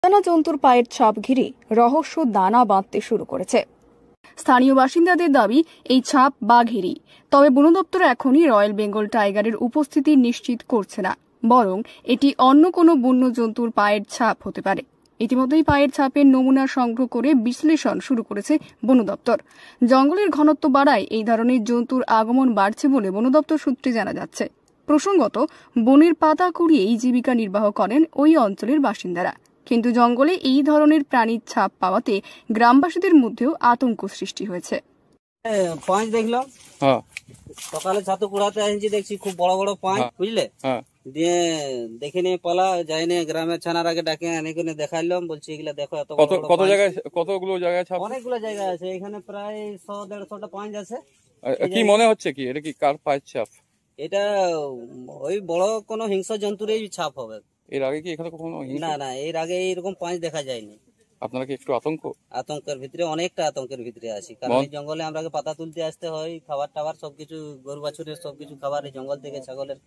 অজানা জন্তুর পায়ের ছাপ ঘিরে রহস্য দানা বাঁধতে শুরু করেছে। স্থানীয় বাসিন্দাদের দাবি এই ছাপ বাঘেরই, তবে বন দপ্তর এখনই রয়্যাল বেঙ্গল টাইগারের উপস্থিতি নিশ্চিত করছে না, বরং এটি অন্য কোনো বন্য জন্তুর পায়ের ছাপ হতে পারে। ইতিমধ্যেই পায়ের ছাপের নমুনা সংগ্রহ করে বিশ্লেষণ শুরু করেছে বন দপ্তর। জঙ্গলের ঘনত্ব বাড়ায় এই ধরনের জন্তুর আগমন বাড়ছে বলে বন দপ্তর সূত্রে জানা যাচ্ছে। প্রসঙ্গত, বনের পাতা কুড়িয়েই জীবিকা নির্বাহ করেন ওই অঞ্চলের বাসিন্দারা, কিন্তু জঙ্গলে এই ধরনের প্রাণীর ছাপ পাওয়াতে গ্রামবাসীদের মধ্যেও আতঙ্ক সৃষ্টি হয়েছে। পাঁচ দেখলাম সকালে ছাতু কুড়াতে আসছি, দেখছি খুব বড় বড় পাঁচ, বুঝলে, দিয়ে দেখে নিয়ে পালা যাইনি, গ্রামের ছানার আগে ডাকে এনে দেখাইলাম, বলছি এগুলা দেখো এত কত জায়গায়, কতগুলো জায়গায় ছাপ? অনেকগুলো জায়গায় আছে, এখানে প্রায় 100-150টা পাঁচ আছে। কি মনে হচ্ছে, কি এটা কি কার পায়ের ছাপ? এটা ওই বড় কোনো হিংস্র জন্তুরই ছাপ হবে। এর আগে কি এখানে কখনো? না, এর আগে এইরকম পাঁচ দেখা যায়নি। আপনারা কি একটু আতঙ্কের ভিতরে, অনেকটা আতঙ্কের ভিতরে আছি, কারণ এই জঙ্গলে আমরা পাতা তুলতে আসতে হয়, খাবার টাবার সবকিছু, গরু বাছুরের সবকিছু খাবার এই জঙ্গল থেকে, ছাগলের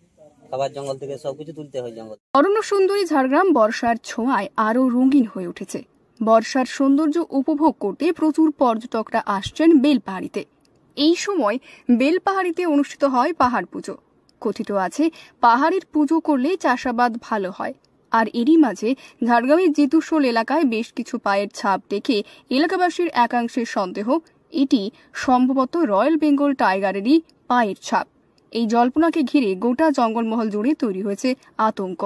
খাবার জঙ্গল থেকে সবকিছু তুলতে হয় জঙ্গল। অরণ্য সুন্দরী ঝাড়গ্রাম বর্ষার ছোঁয়ায় আরো রঙিন হয়ে উঠেছে। বর্ষার সৌন্দর্য উপভোগ করতে প্রচুর পর্যটকরা আসছেন বেলপাহাড়িতে। এই সময় বেলপাহাড়িতে অনুষ্ঠিত হয় পাহাড় পুজো। কথিত আছে, পাহাড়ের পুজো করলে চাষাবাদ ভালো হয়। আর এরই মাঝে ঝাড়গ্রামের জিতুশোল এলাকায় বেশ কিছু পায়ের ছাপ দেখে এলাকাবাসীর একাংশের সন্দেহ এটি সম্ভবত রয়্যাল বেঙ্গল টাইগারেরই পায়ের ছাপ। এই জল্পনাকে ঘিরে গোটা জঙ্গলমহল জুড়ে তৈরি হয়েছে আতঙ্ক।